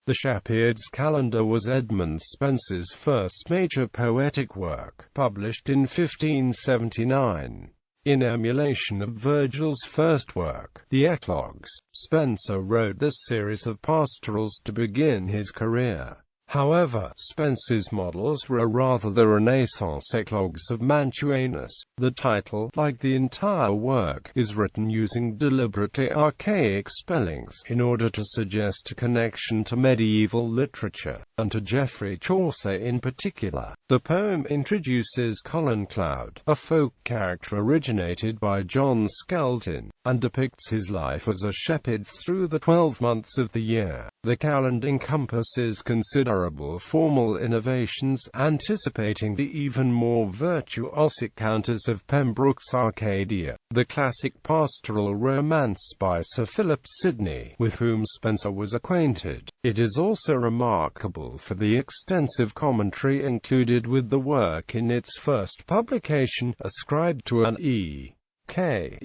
The Shepheardes Calender was Edmund Spenser's first major poetic work, published in 1579. In emulation of Virgil's first work, the Eclogues, Spenser wrote this series of pastorals to begin his career. However, Spenser's models were rather the Renaissance Eclogues of Mantuanus. The title, like the entire work, is written using deliberately archaic spellings, in order to suggest a connection to medieval literature, and to Geoffrey Chaucer in particular. The poem introduces Colin Cloud, a folk character originated by John Skelton, and depicts his life as a shepherd through the 12 months of the year. The calendar encompasses considerable formal innovations, anticipating the even more virtuosic countess of Pembroke's Arcadia, the classic pastoral romance by Sir Philip Sidney, with whom Spenser was acquainted. It is also remarkable for the extensive commentary included with the work in its first publication, ascribed to an E.K.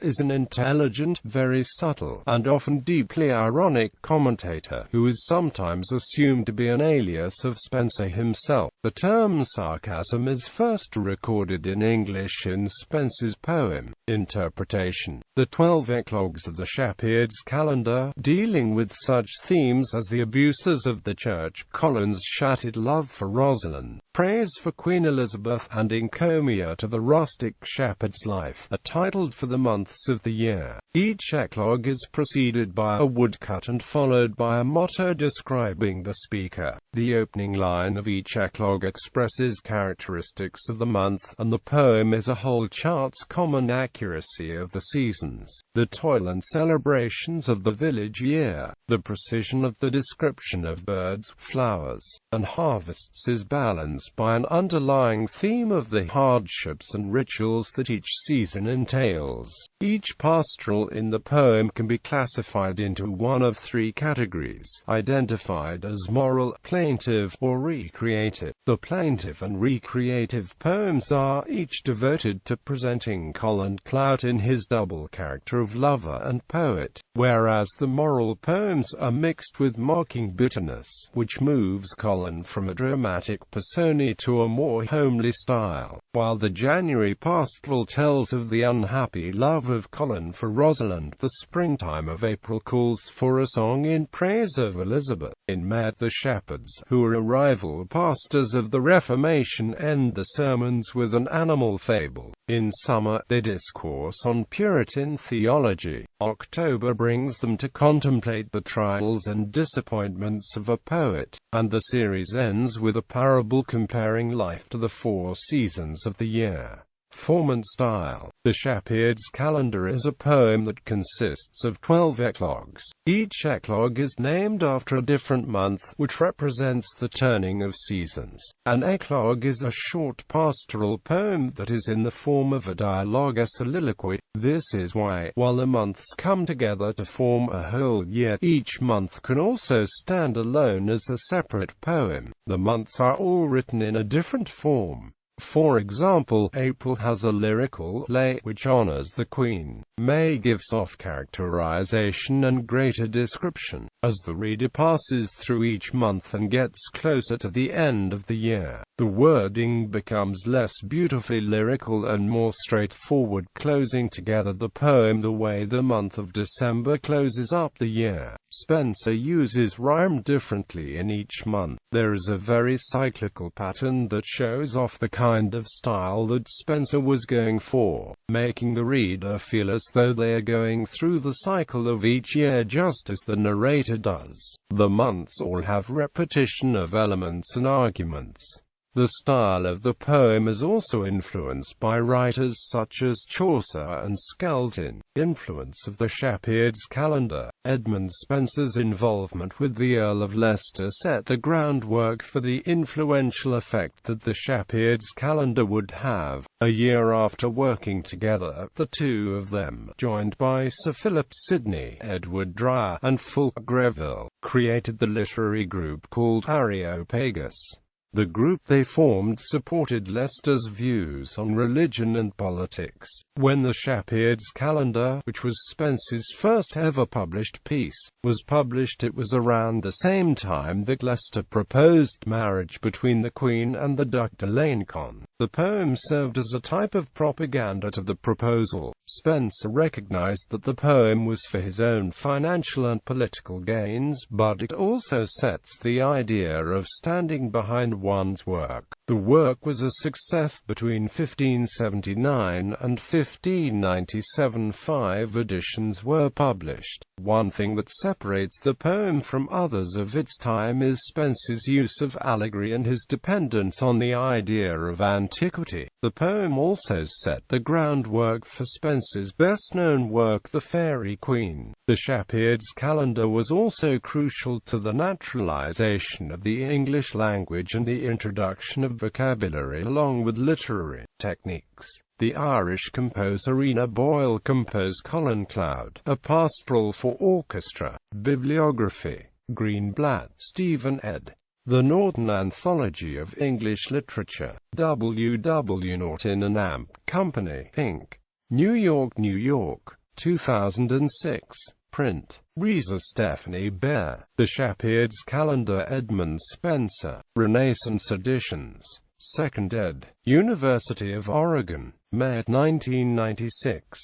is an intelligent, very subtle, and often deeply ironic commentator, who is sometimes assumed to be an alias of Spenser himself. The term sarcasm is first recorded in English in Spenser's poem, Interpretation, the 12 Eclogues of the Shepheardes Calender, dealing with such themes as the abuses of the Church, Colin's shattered love for Rosalind, praise for Queen Elizabeth, and encomia to the rustic shepherd's life, are titled for the months of the year. Each eclogue is preceded by a woodcut and followed by a motto describing the speaker. The opening line of each eclogue expresses characteristics of the month, and the poem as a whole charts common accuracy of the seasons, the toil and celebrations of the village year. The precision of the description of birds, flowers, and harvests is balanced by an underlying theme of the hardships and rituals that each season entails. Each pastoral in the poem can be classified into one of three categories, identified as moral, plaintive, or recreative. The plaintive and recreative poems are each devoted to presenting Colin Cloud in his double character of lover and poet, whereas the moral poems are mixed with mocking bitterness, which moves Colin from a dramatic persona to a more homely style, while the January pastoral tells of the unhappy love of Colin for Rosalind. The springtime of April calls for a song in praise of Elizabeth. In May, the shepherds, who are rival pastors of the Reformation, end the sermons with an animal fable. In summer, they discourse on Puritan theology. October brings them to contemplate the trials and disappointments of a poet, and the series ends with a parable comparing life to the 4 seasons of the year. Form and style. The Shepheardes Calender is a poem that consists of 12 eclogues. Each eclogue is named after a different month, which represents the turning of seasons. An eclogue is a short pastoral poem that is in the form of a dialogue, a soliloquy. This is why, while the months come together to form a whole year, each month can also stand alone as a separate poem. The months are all written in a different form. For example, April has a lyrical lay, which honors the Queen. May gives off characterization and greater description. As the reader passes through each month and gets closer to the end of the year, the wording becomes less beautifully lyrical and more straightforward, closing together the poem the way the month of December closes up the year. Spenser uses rhyme differently in each month. There is a very cyclical pattern that shows off the kind of style that Spenser was going for, making the reader feel as though they are going through the cycle of each year just as the narrator does. The months all have repetition of elements and arguments. The style of the poem is also influenced by writers such as Chaucer and Skelton. Influence of the Shepheardes Calender. Edmund Spenser's involvement with the Earl of Leicester set the groundwork for the influential effect that the Shepheardes Calender would have. A year after working together, the two of them, joined by Sir Philip Sidney, Edward Dyer, and Fulk Greville, created the literary group called Areopagus. The group they formed supported Leicester's views on religion and politics. When the Shepheardes Calendar, which was Spenser's first ever published piece, was published, it was around the same time that Leicester proposed marriage between the Queen and the Duc de Lancon. The poem served as a type of propaganda to the proposal. Spenser recognized that the poem was for his own financial and political gains, but it also sets the idea of standing behind one's work. The work was a success between 1579 and 1597. 5 editions were published. One thing that separates the poem from others of its time is Spenser's use of allegory and his dependence on the idea of antiquity. The poem also set the groundwork for Spenser's best-known work, The Faerie Queene. The Shepheardes Calendar was also crucial to the naturalization of the English language and the introduction of vocabulary along with literary techniques. The Irish composer Ina Boyle composed Colin Cloud, a pastoral for orchestra. Bibliography. Greenblatt, Stephen ed. The Northern Anthology of English Literature. W. W. Norton and Amp Company, Inc. New York, New York, 2006. Print. Reza Stephanie Bear. The Shepheardes Calendar, Edmund Spenser. Renaissance Editions. 2nd ed. University of Oregon. May 1996.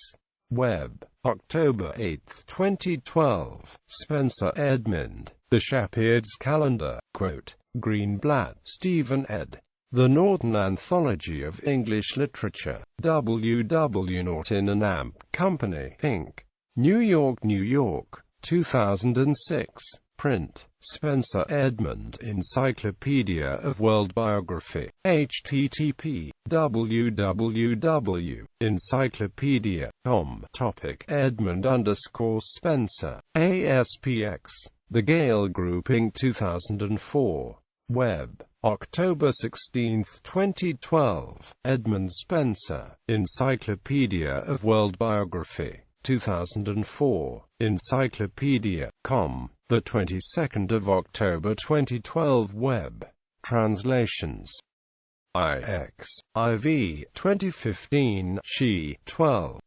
Web. October 8, 2012. Spenser, Edmund. The Shepheardes Calendar. Quote. Greenblatt, Stephen ed. The Northern Anthology of English Literature. W. W. Norton and Amp Company, Inc. New York, New York, 2006. Print. Spenser, Edmund. Encyclopedia of World Biography. http www.encyclopedia.com. Topic. Edmund_Spenser. ASPX. The Gale Group Inc. 2004. Web. October 16, 2012. Edmund Spenser. Encyclopedia of World Biography. 2004. Encyclopedia.com. The 22nd of October 2012. Web. Translations. IX. IV. 2015. She. 12.